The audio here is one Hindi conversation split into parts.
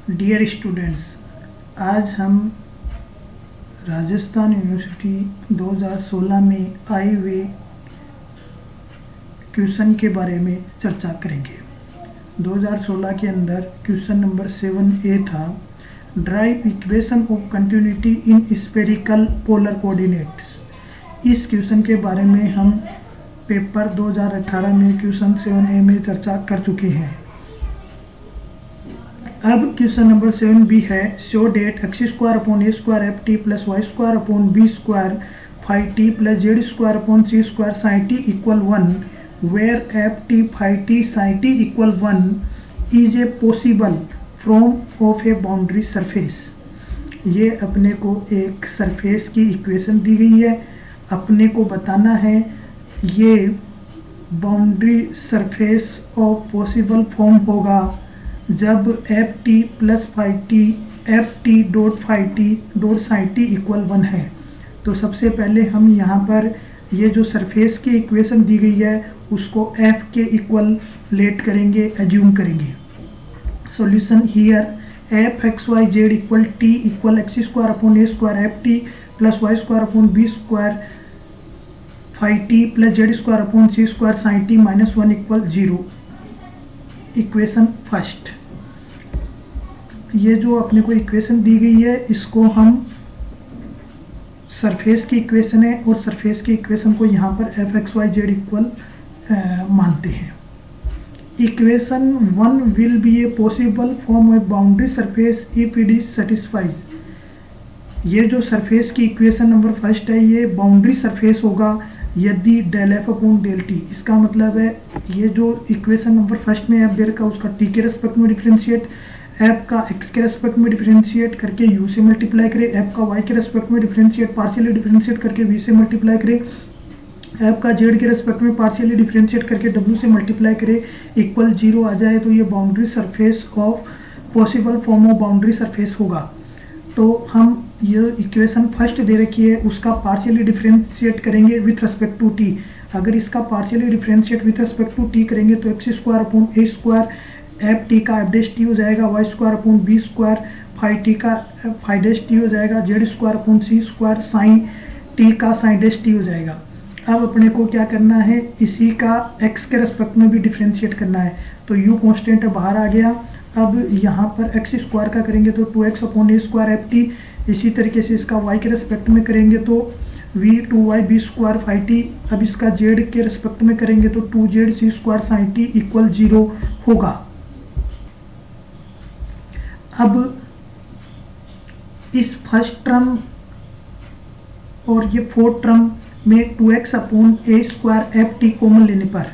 डियर स्टूडेंट्स, आज हम राजस्थान यूनिवर्सिटी 2016 में आए हुए क्वेश्चन के बारे में चर्चा करेंगे। 2016 के अंदर क्वेश्चन नंबर 7A था, drive equation of continuity in spherical polar coordinates. इस क्वेश्चन के बारे में हम पेपर 2018 में क्वेश्चन 7A में चर्चा कर चुके हैं। अब क्वेश्चन नंबर 7B है, show that x² plus y² phi t plus z² c² sin t equal 1 where ft phi t sin t equal 1 is a possible from of a boundary surface। ये अपने को एक सरफेस की इक्वेशन दी गई है, अपने को बताना है ये boundary surface of possible form होगा जब F T plus phi T F T dot phi T dot sine T equal 1 है। तो सबसे पहले हम यहाँ पर ये जो सरफेस की इक्वेशन दी गई है उसको एफ के इक्वल लेट करेंगे, एज्यूम करेंगे। Solution here F X Y Z equal T equal x² F T plus y² phi T plus z² sine T -1 equal 0। Equation first, ये जो अपने को इक्वेशन दी गई है इसको हम सरफेस की इक्वेशन है और सरफेस की इक्वेशन को यहाँ पर F X Y Z equal मानते हैं। Equation 1 will be a possible form of boundary surface if it is satisfied. ये जो सरफेस की इक्वेशन नंबर फर्स्ट है ये बाउंड्री सरफेस होगा यदि del F upon del T. इसका मतलब है ये जो इक्वेशन नंबर फर्स्ट में एफ दे रखा उसका टी के रेस्पेक्ट में डिफरेंशिएट, एफ का एक्स के रेस्पेक्ट में डिफरेंशिएट करके यू से मल्टीप्लाई करे, एफ का वाई के रेस्पेक्ट में डिफरेंशिएट पार्शियली डिफरेंशिएट करके वी से मल्टीप्लाई करे, एफ का जेड के रेस्पेक्ट में पार्शियली डिफरेंशिएट करके डब्ल्यू से मल्टीप्लाई करे इक्वल 0 आ जाए तो ये boundary surface of possible form of boundary surface होगा। तो हम ये इक्वेशन फर्स्ट दे रखी है उसका पार्शियली डिफरेंशिएट करेंगे विथ रेस्पेक्ट टू टी। अगर इसका partially differentiate with respect to T करेंगे तो x² एफ टी का एफ डैश टी हो जाएगा, y² फाई टी का फाई डैश टी हो जाएगा, z² साइन टी का साइन डैश टी हो जाएगा। अब अपने को क्या करना है, इसी का x के रेस्पेक्ट में भी डिफरेंशिएट करना है। तो u कांस्टेंट बाहर आ गया। अब यहाँ पर x² का करेंगे तो 2x/a² एफ टी, इसी तरीके से इसका y के रेस्पेक्ट में करेंगे तो v2y b² फाई टी। अब इसका z के रेस्पेक्ट में करेंगे तो 2z c² sign T equal 0 होगा। अब इस फर्स्ट टर्म और ये फोर्थ टर्म में 2x/a² एफ टी कॉमन लेने पर,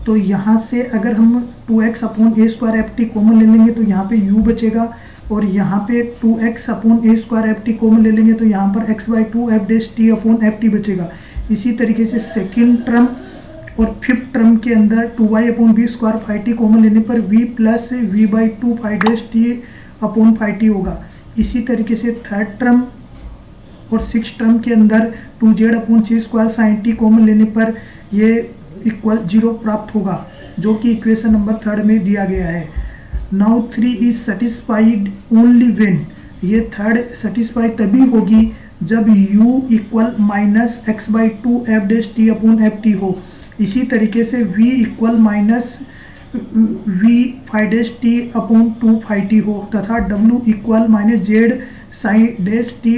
तो यहाँ से अगर हम 2x/a² एफ टी कॉमन ले लेंगे तो यहाँ पे u बचेगा और यहाँ पे 2x/a² एफ टी कॉमन ले लेंगे तो यहाँ पर x/2 F dash T upon F T बचेगा। इसी तरीके से सेकेंड टर्म और फिफ्थ टर्म के अंदर 2y/b² फाई टी कॉमन लेने पर v plus v/2 phi dash T upon phi T होगा। इसी तरीके से थर्ड टर्म और सिक्स टर्म के अंदर 2z/c² साइन टी कॉमन लेने पर ये इक्वल 0 प्राप्त होगा, जो कि इक्वेशन नंबर 3 में दिया गया है। Now 3 is satisfied only when, ये थर्ड सेटिस्फाई तभी होगी जब u equal -x/2 F dash T upon F T हो। इसी तरीके से v equal -v phi dash T upon 2 phi T हो तथा w equal -z sine dash T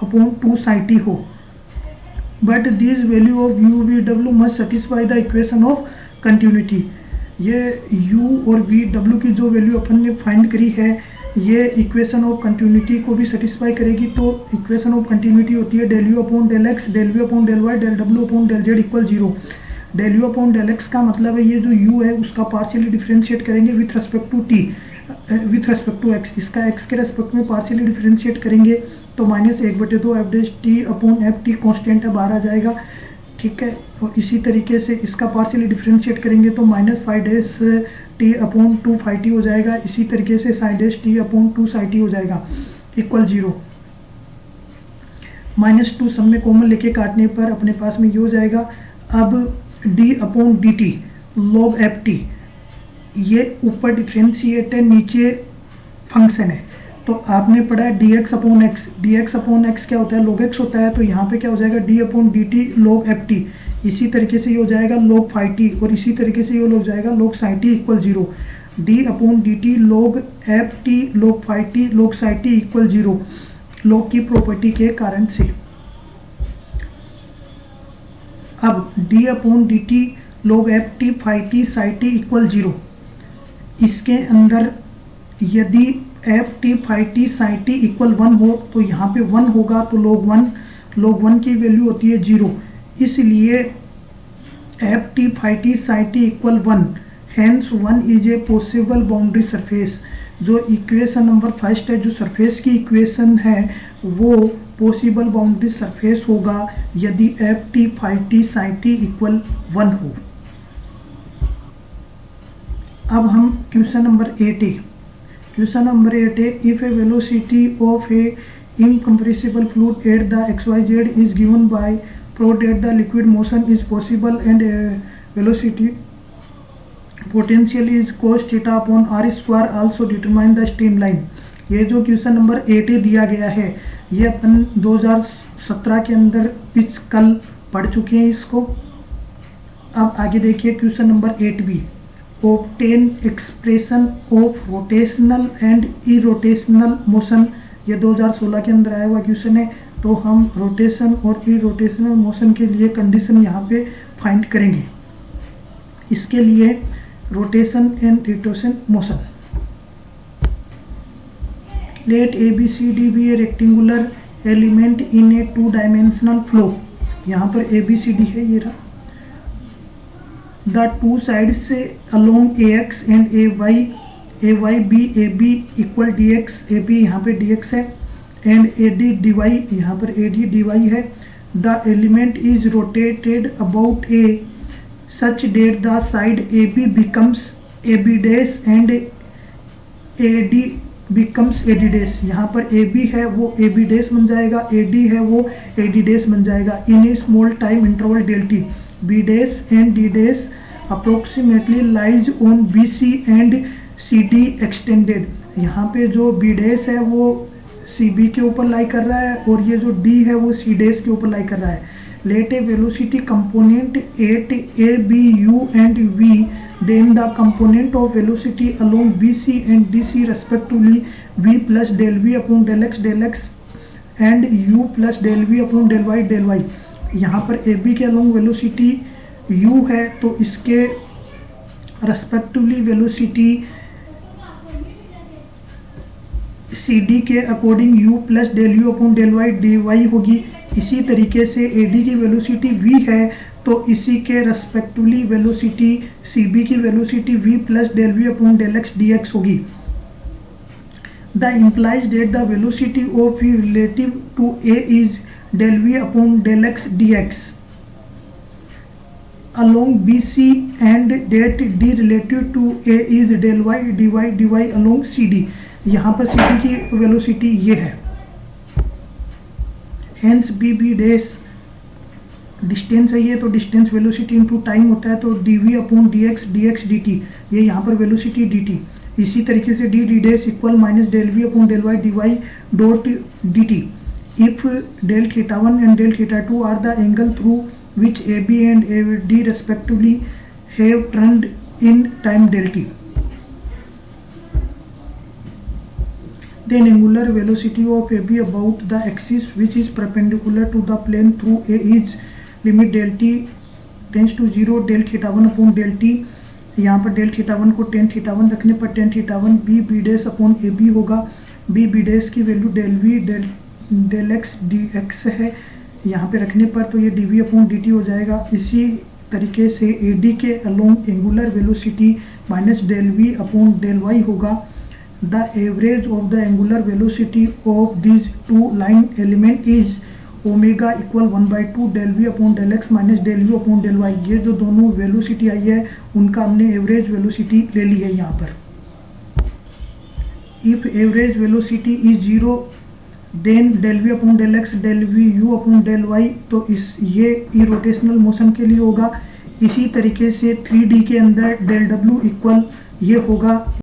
upon 2 sine T हो। But this value of u v w must satisfy the equation of continuity. ये u और v w की जो वैल्यू अपन ने फाइंड करी है ये इक्वेशन ऑफ कंटिन्यूटी को भी सेटिस्फाई करेगी। तो इक्वेशन ऑफ कंटिन्यूटी होती है del u upon del x del v upon del y del w upon del z equal 0। Del u upon del x का मतलब है ये जो u है उसका पार्शियली डिफरेंशिएट करेंगे with respect to t with respect to x, इसका x के रेस्पेक्ट में पार्शियली डिफरेंशिएट करेंगे तो -1/2 F dash T upon F T constant है बाहर आ जाएगा, ठीक है। और इसी तरीके से इसका पार्शियली डिफरेंशिएट करेंगे तो -phi dash T upon 2 phi T हो जाएगा। इसी तरीके से sine dash T upon 2 sine T हो जाएगा इक्वल 0। -2 सब में कॉमन लेके काटने पर अपने पास में ये हो जाएगा। अब d upon D T log F T, ये ऊपर डिफरेंशिएट है नीचे फंक्शन है। तो आपने पढ़ा है dx upon x, dx upon x क्या होता है, log x होता है, तो यहाँ पे क्या हो जाएगा d अपॉन dt log ft। इसी तरीके से ये हो जाएगा log phi t, और इसी तरीके से ये हो जाएगा log psi t equal 0। d अपॉन dt log ft log phi t log psi t equal 0 log की प्रॉपर्टी के कारण से। अब d अपॉन dt log ft phi t psi t equal 0, इसके अंदर यदि F T phi T psi T equal 1 हो तो यहाँ पे 1 होगा, तो log 1 की वैल्यू होती है 0, इसलिए F T phi T psi T equal 1, hence 1 is a possible boundary surface. जो इक्वेशन नंबर फर्स्ट है, जो सरफेस की इक्वेशन है, वो पॉसिबल बाउंड्री सरफेस होगा यदि F T phi T psi T equal 1 हो। अब हम क्वेश्चन नंबर 8 है। Question number 8 है, if a velocity of a incompressible fluid at the xyz is given by prod that the liquid motion is possible and velocity potential is cos theta upon r square, also determine the streamline। ये जो क्वेश्चन नंबर 8 दिया गया है, ये अपन 2017 के अंदर कल पढ़ चुके हैं इसको। अब आगे देखिए question number 8b, obtain expression of rotational and irrotational motion। ये 2016 के अंदर आया हुआ क्वेश्चन है, तो हम रोटेशन और इरोटेशनल मोशन के लिए कंडीशन यहाँ पे फाइंड करेंगे। इसके लिए rotation and rotation motion, let A B C D be a rectangular element in a 2 dimensional flow. यहाँ पर ए बी सी डी है, ये रहा। The two sides along AX and AY be AB equal DX, AB यहाँ पे DX है, and AD DY यहाँ पर AD DY है। The element is rotated about A such that the side AB becomes AB dash and AD becomes AD dash। यहाँ पर AB है वो AB dash बन जाएगा, AD है वो AD dash बन जाएगा। In a small time interval del t, B dash and D dash approximately lies on BC and CD extended। यहाँ पे जो B dash है वो CB के ऊपर लाई कर रहा है, और ये जो D है वो C dash के ऊपर लाई कर रहा है। Let a velocity component at A, B, U and V, then the component of velocity along BC and DC respectively V plus del V upon del X and U plus del V upon del Y। यहाँ पर AB के along velocity U है, तो इसके रेस्पेक्टिवली वेलोसिटी CD के according U plus del U upon del Y D Y होगी। इसी तरीके से AD की वेलोसिटी V है, तो इसी के रेस्पेक्टिवली वेलोसिटी CB की velocity V plus del V upon del X dx होगी। The implies that the velocity of V relative to A is del V upon del X dx along BC and that D relative to A is del Y dy along CD। यहाँ पर CD की वेलोसिटी ये है, hence BB डैश डिस्टेंस है ये, तो डिस्टेंस वेलोसिटी इनटू टाइम होता है, तो dv अपॉन dx dt, ये यहाँ पर वेलोसिटी dt। इसी तरीके से d dash equal minus del we upon del Y dy dot dt। If del theta 1 and del theta 2 are the angle through which AB and AD respectively have turned in time del t, then angular velocity of AB about the axis which is perpendicular to the plane through A is limit del t tends to 0 del theta 1 upon del t। यहाँ पर del theta 1 को tan theta 1 रखने पर tan theta 1 B dash upon AB होगा। B डैश की value del V del X dx है, यहाँ पे रखने पर तो ये dv अपॉन dt हो जाएगा। इसी तरीके से AD के along angular velocity minus del v upon del y होगा। The average of the angular velocity of this two line element is omega equal 1/2 del v upon del x minus del u upon del y। ये जो दोनों वेलोसिटी आई है उनका हमने एवरेज वेलोसिटी ले ली है यहाँ पर। If average velocity is 0 then del we upon del x del v u upon del y, तो इस ये इरोटेशनल मोशन के लिए होगा। इसी तरीके से 3D के अंदर डेल डब्ल्यू इक्वल ये होगा